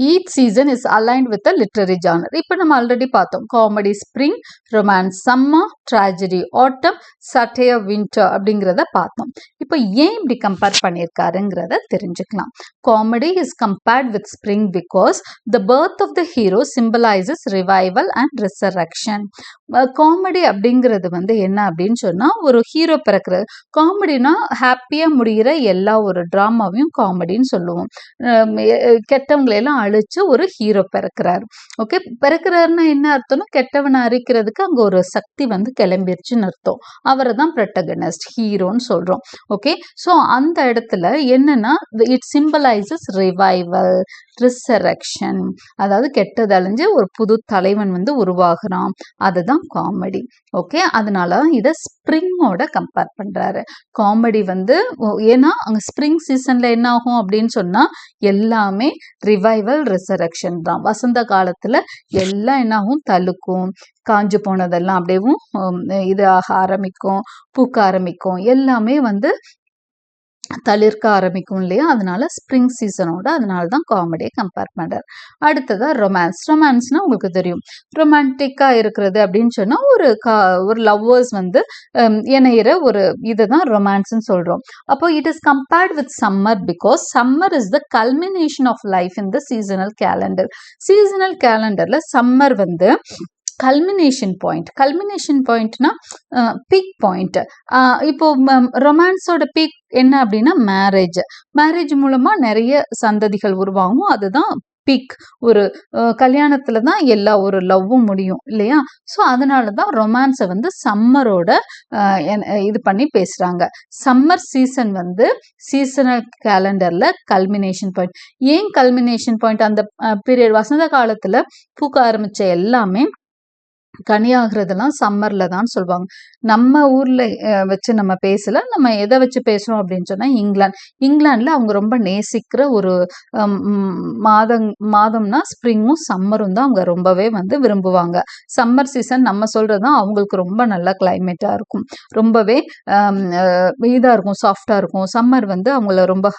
Speaker 1: Each season is aligned with a literary genre. இப்போ நம்ம ஆல்ரெடி பார்த்தோம், comedy spring, romance summer, tragedy autumn, satire winter அப்படிங்கிறத பார்த்தோம். இப்போ ஏன் இப்படி கம்பேர் பண்ணியிருக்காருங்கிறத தெரிஞ்சுக்கலாம். Comedy is compared with spring because the birth of the hero symbolises revival and resurrection. Comedy அப்படிங்கிறது வந்து என்ன அப்படின்னு சொன்னால், ஒரு ஹீரோ பிறக்கிறது. காமெடினா ஹாப்பியாக முடிகிற எல்லா ஒரு ட்ராமாவையும் காமெடின்னு சொல்லுவோம். கெட்டவங்களெல்லாம் அழிச்சு ஒரு ஹீரோ பிறக்கிறார். ஓகே, பிறக்கிறாருன்னா என்ன அர்த்தம்னா, கெட்டவனை அழிக்கிறதுக்கு அங்கே ஒரு சக்தி வந்து கிளம்பிருச்சுன்னு அர்த்தம். அவரை தான் ப்ரொட்டகனிஸ்ட், ஹீரோன்னு சொல்கிறோம். ஓகே, ஸோ அந்த இடத்துல என்னன்னா, இட் சிம்பலைசஸ் ரிவைவல், ரிசரக்ஷன். அதாவது கெட்டது அழிஞ்சு ஒரு புது தலைவன் வந்து உருவாகிறான், அதுதான் காமெடி. ஓகே, அதனால இதை ஸ்ப்ரிங்கோட கம்பேர் பண்ணுறாரு. காமெடி வந்து ஏன்னா அங்கே ஸ்ப்ரிங் சீசனில் என்ன ஆகும் அப்படின்னு சொன்னால், எல்லாமே ரிவைவல், ரிசரக்ஷன் தான். வசந்த காலத்தில் எல்லாம் என்னாகும், தழுக்கும், காஞ்சு போனதெல்லாம் அப்படியேவும் இது ஆக ஆரம்பிக்கும், பூக்க ஆரம்பிக்கும், எல்லாமே வந்து தளிர்க்க ஆரம்பிக்கும் இல்லையா. அதனால ஸ்ப்ரிங் சீசனோட, அதனால தான் காமெடியை கம்பேர் பண்ணுறார். அடுத்ததாக ரொமான்ஸ். ரொமான்ஸ்னால் உங்களுக்கு தெரியும், ரொமான்டிக்காக இருக்கிறது அப்படின்னு சொன்னால் ஒரு லவ்வர்ஸ் வந்து இணையிற ஒரு இதை தான் ரொமான்ஸ்ன்னு சொல்கிறோம். அப்போ it is compared with summer because summer is the culmination of life in the seasonal calendar. Seasonal கேலண்டரில் சம்மர் வந்து கல்மினேஷன் பாயிண்ட்னா பீக் பாயிண்ட். இப்போ ரொமான்ஸோட பீக் என்ன அப்படின்னா மேரேஜ் மூலமா நிறைய சந்ததிகள் உருவாகும், அதுதான் பீக். ஒரு கல்யாணத்துல தான் எல்லா ஒரு லவ்வும் முடியும் இல்லையா. ஸோ அதனால தான் ரொமான்ஸை வந்து சம்மரோட இது பண்ணி பேசுறாங்க. சம்மர் சீசன் வந்து சீசனல் கேலண்டர்ல கல்மினேஷன் பாயிண்ட். ஏன் கல்மினேஷன் பாயிண்ட்? அந்த பீரியட் வசந்த காலத்துல பூக்க ஆரம்பிச்ச எல்லாமே கனியாகிறதுலாம் சம்மர்ல தான் சொல்லுவாங்க. நம்ம ஊர்ல வச்சு நம்ம பேசல, நம்ம எதை வச்சு பேசுறோம் அப்படின்னு சொன்னா, இங்கிலாந்துல அவங்க ரொம்ப நேசிக்கிற ஒரு மாதம்னா ஸ்ப்ரிங்கும் சம்மரும் தான் அவங்க ரொம்பவே வந்து விரும்புவாங்க. சம்மர் சீசன் நம்ம சொல்றதுதான் அவங்களுக்கு ரொம்ப நல்ல கிளைமேட்டா இருக்கும், ரொம்பவே இதா இருக்கும், சாஃப்டா இருக்கும். சம்மர் வந்து அவங்கள ரொம்ப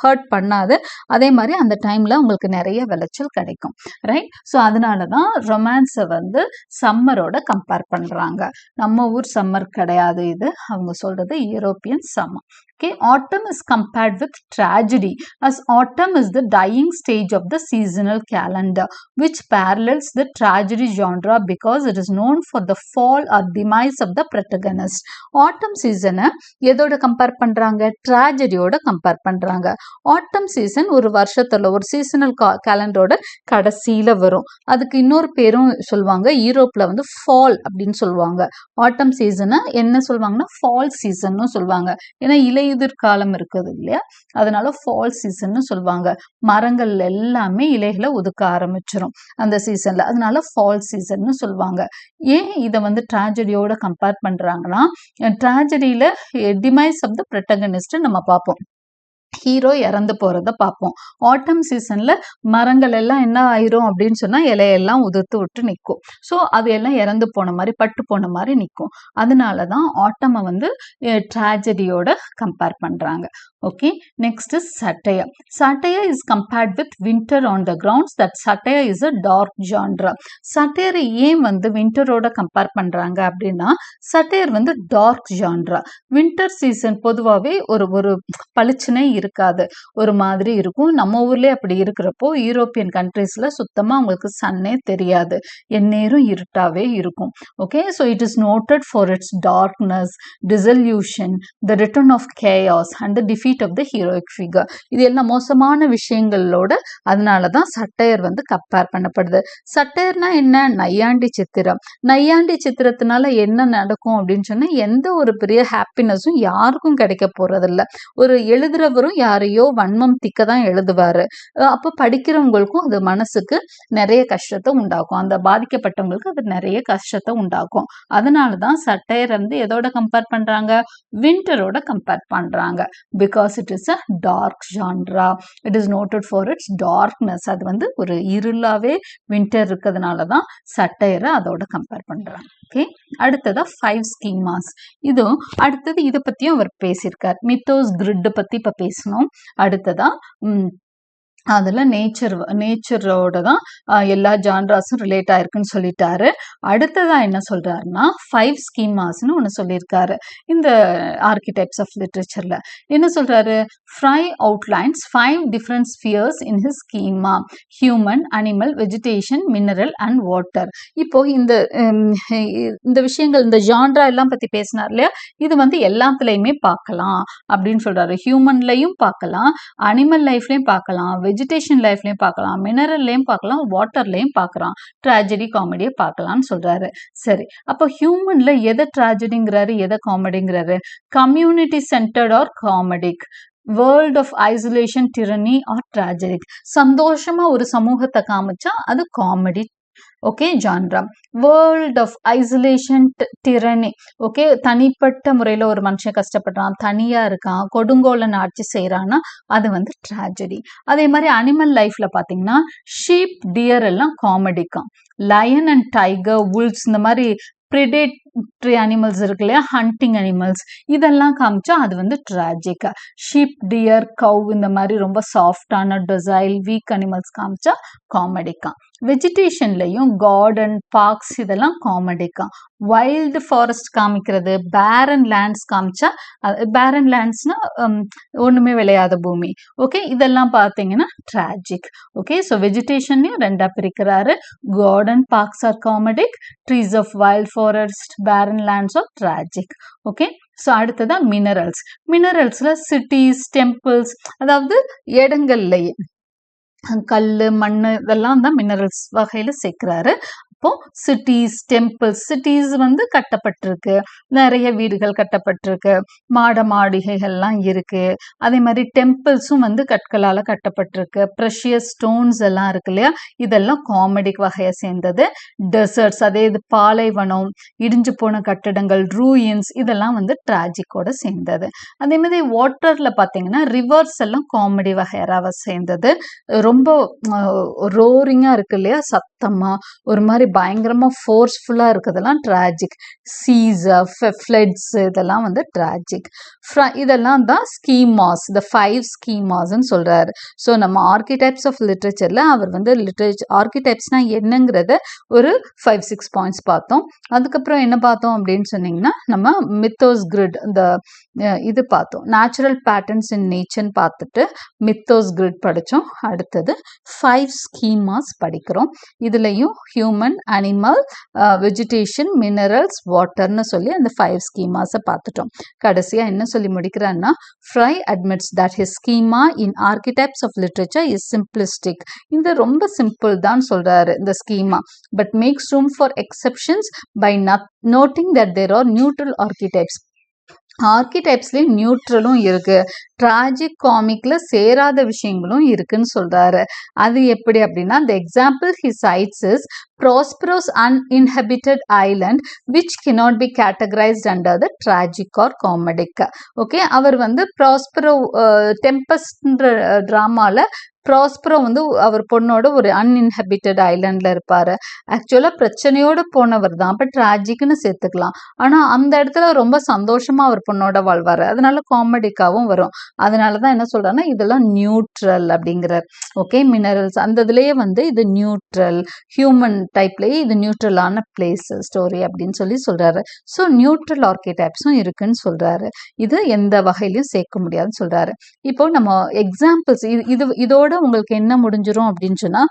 Speaker 1: ஹர்ட் பண்ணாது. அதே மாதிரி அந்த டைம்ல உங்களுக்கு நிறைய விளைச்சல் கிடைக்கும், ரைட்? ஸோ அதனால தான் ரொமான்ஸை வந்து சம்மரோட கம்பேர் பண்றாங்க. நம்ம ஊர் சம்மர் கிடையாது இது, அவங்க சொல்றது European summer. Okay, autumn is compared with tragedy as autumn is the dying stage of the seasonal calendar which parallels the tragedy genre because it is known for the fall or demise of the protagonist. Autumn season எதோட கம்பேர் பண்றாங்க? ட்ராஜடியோட கம்பேர் பண்றாங்க. autumn season ஒரு வருஷத்துல ஒரு சீசனல் கேலண்டரோட கடைசியில வரும். அதுக்கு இன்னொரு பேரும் சொல்லுவாங்க, யூரோப்ல வந்து ஃபால் அப்படின்னு சொல்லுவாங்க. autumn சீசனை என்ன சொல்லுவாங்கன்னா ஃபால் சீசன்னு சொல்லுவாங்க. ஏன்னா இலையுதிர் காலம் இருக்குது இல்லையா, அதனால ஃபால் சீசன்னு சொல்லுவாங்க. மரங்கள் எல்லாமே இலைகளை ஒதுக்க ஆரம்பிச்சிடும் அந்த சீசன்ல, அதனால ஃபால் சீசன்னு சொல்லுவாங்க. ஏன் இதை வந்து ட்ராஜடியோட கம்பேர் பண்றாங்கன்னா, ட்ராஜடியில டிமைஸ் ஆஃப் த ப்ரொட்டகனிஸ்ட் நம்ம பார்ப்போம். ஹீரோ இறந்து போகிறத பார்ப்போம். ஆட்டம் சீசனில் மரங்கள் எல்லாம் என்ன ஆயிரும் அப்படின்னு சொன்னால் இலையெல்லாம் உதிர்த்து விட்டு நிற்கும். ஸோ அது எல்லாம் இறந்து போன மாதிரி பட்டு போன மாதிரி நிற்கும். அதனால தான் ஆட்டமை வந்து ட்ராஜடியோட கம்பேர் பண்ணுறாங்க. Okay, next is satire. Satire is compared with winter on the grounds that satire is a dark genre. சட்டையரை ஏன் வந்து வின்டரோட கம்பேர் பண்ணுறாங்க அப்படின்னா சட்டையர் வந்து டார்க் ஜான்ரா. வின்டர் சீசன் பொதுவாகவே ஒரு பளிச்சுனே இருக்காது, ஒரு மாதிரி இருக்கும். நம்ம ஊர்லேயே அப்படி இருக்கிறப்போ யூரோப்பியன் கண்ட்ரீஸில் சுத்தமாக அவங்களுக்கு சன்னே தெரியாது, எந்நேரம் இருட்டாகவே இருக்கும். Okay, so it is noted for its darkness, dissolution, the return of chaos and the defeat of the heroic figure. இது எல்லாம் மோசமான விஷயங்களோட அதனால தான் சட்டையர் வந்து கம்பேர் பண்ணப்படுது. சட்டையர்னா என்ன? நையாண்டி சித்திரம். நையாண்டி சித்திரத்தினால என்ன நடக்கும் அப்படின்னு சொன்னால் எந்த ஒரு பெரிய ஹாப்பினஸும் யாருக்கும் கிடைக்க போறதில்ல. ஒரு எழுதுறவரும் யாரையோ வன்மம் திக்க தான் எழுதுவாரு. அப்போ படிக்கிறவங்களுக்கும் அது மனசுக்கு நிறைய கஷ்டத்தை உண்டாக்கும், அந்த பாதிக்கப்பட்டவங்களுக்கு அது நிறைய கஷ்டத்தை உண்டாக்கும். அதனால தான் சட்டையர் வந்து எதோட கம்பேர் பண்றாங்க? வின்டரோட கம்பேர் பண்றாங்க. Because it is a dark genre, it is noted for its darkness. அது வந்து ஒரு இருளாவே வின்டர் இருக்கிறதுனால தான் சட்டையரை அதோட கம்பேர் பண்றாங்க. ஓகே, அடுத்ததா 5 ஸ்கீமாஸ். இதுவும் அடுத்தது இதை பத்தியும் அவர் பேசியிருக்கார். மித்தோஸ் கிரிட் பத்தி இப்ப பேசணும். அடுத்ததா அதில் நேச்சரோட தான் எல்லா ஜான்ராஸும் ரிலேட் ஆயிருக்குன்னு சொல்லிட்டாரு. அடுத்ததான் என்ன சொல்றாருன்னா 5 ஸ்கீமாஸ்னு ஒன்று சொல்லியிருக்காரு. இந்த ஆர்கிடைப்ஸ் ஆஃப் லிட்ரேச்சர்ல என்ன சொல்றாரு? Fry outlines 5 different Spears in his schema: human, animal, vegetation, mineral and water. இப்போ இந்த விஷயங்கள், இந்த ஜான்ரா எல்லாம் பத்தி பேசினார் இல்லையா, இது வந்து எல்லாத்துலயுமே பார்க்கலாம் அப்படின்னு சொல்றாரு. ஹியூமன்லையும் பார்க்கலாம், அனிமல் லைஃப்லையும் பார்க்கலாம், வெஜிடேஷன் லைஃப்லையும் பார்க்கலாம், மினரல்லையும் பார்க்கலாம், வாட்டர்லையும் பார்க்கலாம், ட்ராஜடி காமெடியை பார்க்கலாம்னு சொல்றாரு. சரி, அப்போ ஹியூமன்ல எதை ட்ராஜடிங்கிறாரு, எதை காமெடிங்கிறாரு? Community centred are comedic, world of isolation, tyranny are tragic. சந்தோஷமா ஒரு சமூகத்தை காமிச்சா அது comedy. Okay, genre. World of isolation, tyranny. Okay, தனிப்பட்ட முறையில் ஒரு மனுஷன் கஷ்டப்படுறான், தனியா இருக்கான், கொடுங்கோலன் ஆட்சி செய்யறான்னா அது வந்து ட்ராஜடி. அதே மாதிரி அனிமல் லைஃப்ல பாத்தீங்கன்னா ஷீப், டியர் எல்லாம் காமெடிக்காம். லயன் அண்ட் டைகர், வுல்ஸ், இந்த மாதிரி ப்ரிடேட்டரி அனிமல்ஸ் இருக்கு இல்லையா, ஹண்டிங் அனிமல்ஸ், இதெல்லாம் காமிச்சா அது வந்து ட்ராஜிக்கா. ஷீப், டியர், கவ் இந்த மாதிரி ரொம்ப சாஃப்டான டொசைல் வீக் அனிமல்ஸ் காமிச்சா காமெடிக்கா. வெஜிடேஷன்லையும் கார்டன், பார்க்ஸ் இதெல்லாம் காமெடிக்கா. வைல்டு ஃபாரஸ்ட் காமிக்கிறது, பேரன் லேண்ட்ஸ் காமிச்சா, பேரன் லேண்ட்ஸ்னா ஒண்ணுமே விளையாத பூமி. ஓகே, இதெல்லாம் பார்த்தீங்கன்னா ட்ராஜிக். ஓகே, ஸோ வெஜிடேஷன்லையும் ரெண்டா பிரிக்கிறாரு. Garden, parks are comedic, trees of wild forest, barren lands are tragic. Okay, so அடுத்ததான் மினரல்ஸ். மினரல்ஸ்ல சிட்டிஸ், டெம்பிள்ஸ், அதாவது இடங்கள்லயே கல், மண் இதெல்லாம் தான் மினரல்ஸ் வகையில சேர்க்கிறாரு. அப்போ சிட்டிஸ், டெம்பிள்ஸ், சிட்டிஸ் வந்து கட்டப்பட்டிருக்கு, நிறைய வீடுகள் கட்டப்பட்டிருக்கு, மாளிகைகள்லாம் இருக்கு. அதே மாதிரி டெம்பிள்ஸும் வந்து கற்களால் கட்டப்பட்டிருக்கு. ப்ரெஷியஸ் ஸ்டோன்ஸ் எல்லாம் இருக்கு இல்லையா, இதெல்லாம் காமெடிக் வகையை சேர்ந்தது. டெசர்ட்ஸ், அதே இது பாலைவனம், இடிஞ்சு போன கட்டிடங்கள், ரூயின்ஸ், இதெல்லாம் வந்து ட்ராஜிக்கோட சேர்ந்தது. அதே மாதிரி வாட்டர்ல பார்த்தீங்கன்னா ரிவர்ஸ் எல்லாம் காமெடி வகையராக சேர்ந்தது. ரொம்ப ரோரிங்கா இருக்கு இல்லையா, சத்தமா ஒரு மாதிரி பயங்கரமா ஃபோர்ஸ்ஃபுல்லா இருக்குதெல்லாம் ட்ராஜிக். சீஸ், ஃப்ளட்ஸ் இதெல்லாம் வந்து ட்ராஜிக். இதெல்லாம் தான் ஸ்கீமாஸ், இந்த 5 ஸ்கீமாஸ்ன்னு சொல்றாரு. ஸோ நம்ம ஆர்கிடைப்ஸ் ஆஃப் லிட்ரேச்சர்ல அவர் வந்து ஆர்கிடைப்ஸ்னா என்னங்கிறத ஒரு 5-6 பாயிண்ட்ஸ் பார்த்தோம். அதுக்கப்புறம் என்ன பார்த்தோம் அப்படின்னு சொன்னீங்கன்னா நம்ம மித்தோஸ் கிரிட், இந்த இது பார்த்தோம், நேச்சுரல் பேட்டர்ன்ஸ் இன் நேச்சர்னு பார்த்துட்டு மித்தோஸ் கிரிட் படித்தோம். அடுத்தது 5 ஸ்கீமாஸ் படிக்கிறோம். இதுலையும் ஹியூமன், அனிமல், வெஜிடேஷன், மினரல்ஸ், வாட்டர்னு சொல்லி அந்த 5 ஸ்கீமாஸை பார்த்துட்டோம். கடைசியா என்ன சொல்லி முடிக்கிறான்னா, Frye admits that his schema in archetypes of literature is simplistic. இந்த ரொம்ப சிம்பிள் தான் சொல்றாரு இந்த schema, but makes room for exceptions by noting that there are neutral archetypes. ஆர்கிடைப்ஸ்லேயும் நியூட்ரலும் இருக்கு, ட்ராஜிக் காமிக்ல சேராத விஷயங்களும் இருக்குன்னு சொல்றாரு. அது எப்படி அப்படின்னா, the example he cites is prosperous uninhabited island which cannot be categorized under the tragic or comedic. Okay, அவர் வந்து ப்ராஸ்பரோ டெம்பஸ்ட்ன்ற ட்ராமால ப்ராஸ்பரோ வந்து அவர் பொண்ணோட ஒரு அன்இன்ஹபிட்டட் ஐலண்ட்ல இருப்பாரு. ஆக்சுவலா பிரச்சனையோட போனவர் தான், பட் ட்ராஜிக்னு சேர்த்துக்கலாம். ஆனா அந்த இடத்துல ரொம்ப சந்தோஷமா அவர் பொண்ணோட வாழ்வாரு, அதனால காமெடிக்காவும் வரும். அதனாலதான் என்ன சொல்றாங்கன்னா இதெல்லாம் நியூட்ரல் அப்படிங்கிறார். ஓகே, மினரல்ஸ் அந்த இதுலயே வந்து இது நியூட்ரல், ஹியூமன் டைப்லயே இது நியூட்ரலான பிளேஸ் ஸ்டோரி அப்படின்னு சொல்றாரு. ஸோ நியூட்ரல் ஆர்கிடைப்ஸும் இருக்குன்னு சொல்றாரு. இது எந்த வகையிலும் சேர்க்க முடியாதுன்னு சொல்றாரு. இப்போ நம்ம எக்ஸாம்பிள்ஸ் இதோட உங்களுக்கு என்ன முடிஞ்சிரும் அப்படின்னு சொன்னா,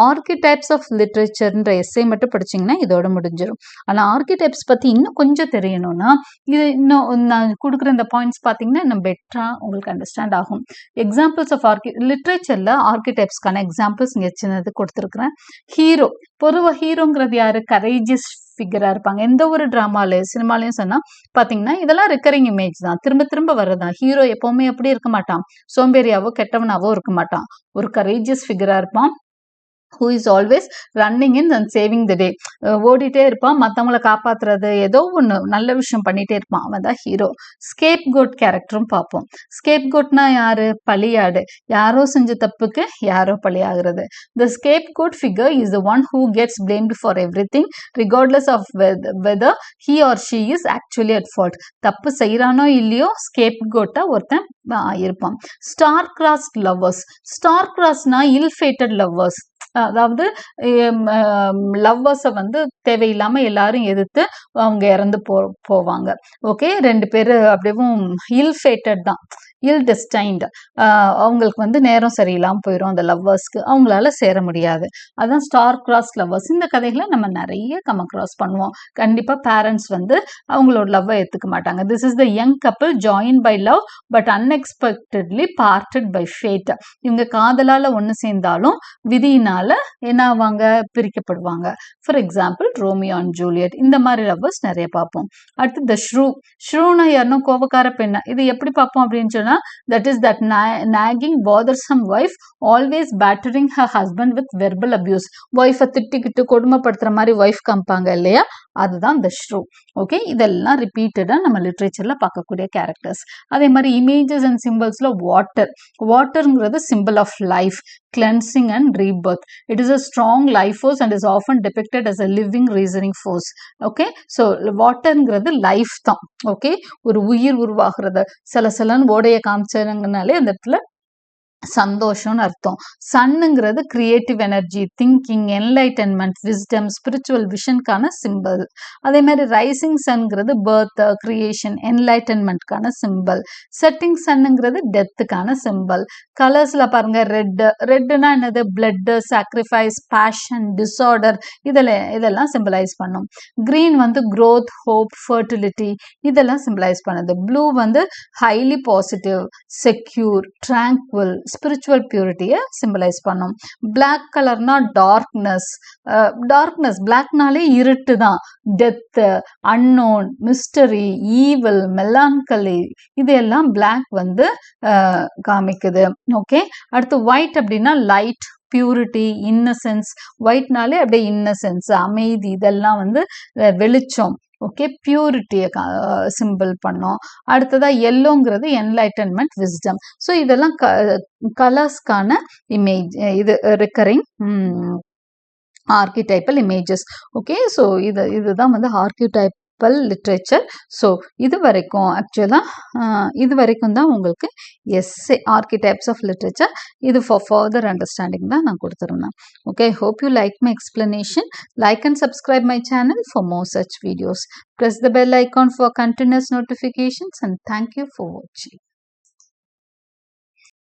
Speaker 1: ஆர்கிடைப்ஸ் ஆஃப் லிட்ரேச்சர்ன்ற எஸ்ஸே மட்டும் படிச்சீங்கன்னா இதோட முடிஞ்சிடும். ஆனா ஆர்கிடைப்ஸ் பத்தி இன்னும் கொஞ்சம் தெரியணும்னா இது இன்னும் நான் கொடுக்குற இந்த பாயிண்ட்ஸ் பார்த்தீங்கன்னா இன்னும் பெட்டரா உங்களுக்கு அண்டர்ஸ்டாண்ட் ஆகும். எக்ஸாம்பிள்ஸ் ஆஃப் லிட்ரேச்சர்ல ஆர்கிடைப்ஸ்க்கான எக்ஸாம்பிள்ஸ் இங்க சின்னது கொடுத்துருக்குறேன். ஹீரோ, பொதுவாக ஹீரோங்கிறது யாரு? கரேஜியஸ் ஃபிகரா இருப்பாங்க. எந்த ஒரு டிராமாலையும் சினிமாலையும் சொன்னா பாத்தீங்கன்னா இதெல்லாம் ரிக்கரிங் இமேஜ் தான், திரும்ப திரும்ப வர்றதுதான். ஹீரோ எப்பவுமே எப்படி இருக்க மாட்டான், சோம்பேறியாவோ கெட்டவனாவோ இருக்க மாட்டான், ஒரு கரேஜியஸ் ஃபிகரா இருப்பான். who is always running in and saving the day. ஓடிட்டே இருப்பான், மற்றவங்கள காப்பாத்துறது ஏதோ ஒன்று நல்ல விஷயம் பண்ணிட்டே இருப்பான், அவன் தான் ஹீரோ. ஸ்கேப் கோட் கேரக்டரும் பார்ப்போம். ஸ்கேப் கோட்னா யாரு? பலியாடு. யாரோ செஞ்ச தப்புக்கு யாரோ பலியாகிறது. The scapegoat figure is the one who gets blamed for everything regardless of whether he or she is actually at fault. தப்பு செய்யறானோ இல்லையோ ஸ்கேப் கோட்டா ஒருத்தன் இருப்பான். Star crossed lovers. ஸ்டார் கிராஸ்னா இல் ஃபேட்டட் லவ்வர்ஸ், அதாவது லவ்வர்ஸை வந்து தேவையில்லாம எல்லாரும் எதிர்த்து அவங்க இறந்து போவாங்க. ஓகே, ரெண்டு பேரு அப்படியும் இல் ஃபேட்டட் தான், இல் டெஸ்டைன்ட். அவங்களுக்கு வந்து நேரம் சரியில்லாம போயிடும், அந்த லவ்வர்ஸ்க்கு அவங்களால சேர முடியாது. அதான் ஸ்டார் கிராஸ் லவ்வர்ஸ். இந்த கதைகளை நம்ம நிறைய கம் அக்ராஸ் பண்ணுவோம். கண்டிப்பா பேரண்ட்ஸ் வந்து அவங்களோட லவ்வை ஏத்துக்க மாட்டாங்க. This is the young couple join by love but unexpectedly parted by fate. இவங்க காதலால ஒன்று சேர்ந்தாலும் விதியினால என்ன ஆவாங்க? பிரிக்கப்படுவாங்க. For example Romeo and Juliet. இந்த மாதிரி லவ்வர்ஸ் நிறைய பார்ப்போம். அடுத்து த ஷ்ரூ. ஷ்ரூனா யாருன்னா கோபக்கார பெண்ணா. இது எப்படி பார்ப்போம் அப்படின்னு சொன்னா, that is that nagging bothersome wife always battering her husband with verbal abuse. வைஃபை திட்டிக்கிட்டு கொடுமைப்படுத்துற மாதிரி வைஃப் காமிப்பாங்க இல்லையா, அதுதான் the shrew. ஓகே, இதெல்லாம் ரிப்பீட்டடா நம்ம லிட்ரேச்சர்ல பார்க்கக்கூடிய கேரக்டர்ஸ். அதே மாதிரி இமேஜஸ் அண்ட் சிம்பிள்ஸ்ல வாட்டர். வாட்டர்ங்கிறது symbol of life, cleansing and rebirth. It is a strong life force and is often depicted as a living reasoning force. Okay, so வாட்டர்ங்கிறது லைஃப் தான். ஓகே, ஒரு உயிர் உருவாகிறது. சிலன்னு ஓடைய காமிச்சாங்கனாலே அந்த இடத்துல சந்தோஷம்னு அர்த்தம். சன்னுங்கிறது creative energy, thinking, enlightenment, wisdom, spiritual விஷனுக்கான சிம்பிள். அதே மாதிரி ரைசிங் சன்ங்கிறது பர்த், கிரியேஷன், என்லைட்டன்மெண்ட்கான சிம்பிள். செட்டிங் சன்னுங்கிறது டெத்துக்கான சிம்பிள். கலர்ஸ்ல பாருங்க, ரெட்டுனா என்னது? பிளட், சாக்ரிஃபைஸ், பேஷன், டிஸார்டர், இதெல்லாம் சிம்பிளைஸ் பண்ணும். கிரீன் வந்து growth, ஹோப், ஃபர்டிலிட்டி, இதெல்லாம் சிம்பிளைஸ் பண்ணுது. ப்ளூ வந்து highly positive, secure, tranquil, spiritual பியூரிட்டியை சிம்பிளைஸ் பண்ணும். பிளாக் கலர்னா டார்க்னஸ். பிளாக்னாலே இருட்டு தான், death, unknown, mystery, evil, melancholy, இதெல்லாம் பிளாக் வந்து காமிக்குது. ஓகே, அடுத்து ஒயிட் அப்படின்னா லைட், பியூரிட்டி, இன்னசென்ஸ். ஒயிட்னாலே அப்படியே இன்னசென்ஸ், அமைதி, இதெல்லாம் வந்து வெளிச்சம். ஓகே, பியூரிட்டியை சிம்பிள் பண்ணோம். அடுத்ததா எல்லோங்கிறது என்லைட்டன்மெண்ட், விஸ்டம். ஸோ இதெல்லாம் கலர்ஸ்க்கான இமேஜ், இது ரிக்கரிங் ஆர்கிடைப்பல் இமேஜஸ். ஓகே, ஸோ இதுதான் வந்து ஆர்கிடைப் லிட்ரேச்சர். ஸோ இது வரைக்கும் ஆக்சுவலாக இது வரைக்கும் தான் உங்களுக்கு எஸ்ஏ ஆர்கிடைப்ஸ் ஆஃப் லிட்ரேச்சர். இது ஃபார் ஃபர்தர் அண்டர்ஸ்டாண்டிங் தான் நான் கொடுத்துருந்தேன். Okay, hope you like my explanation. Like and subscribe my channel for more such videos. Press the bell icon for continuous notifications and thank you for watching.